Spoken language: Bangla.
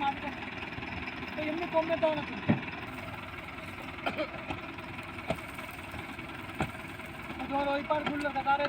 মাটিটা তো এমনি কমে দাও না তুমি ধর ওই পার ঘুরলো তার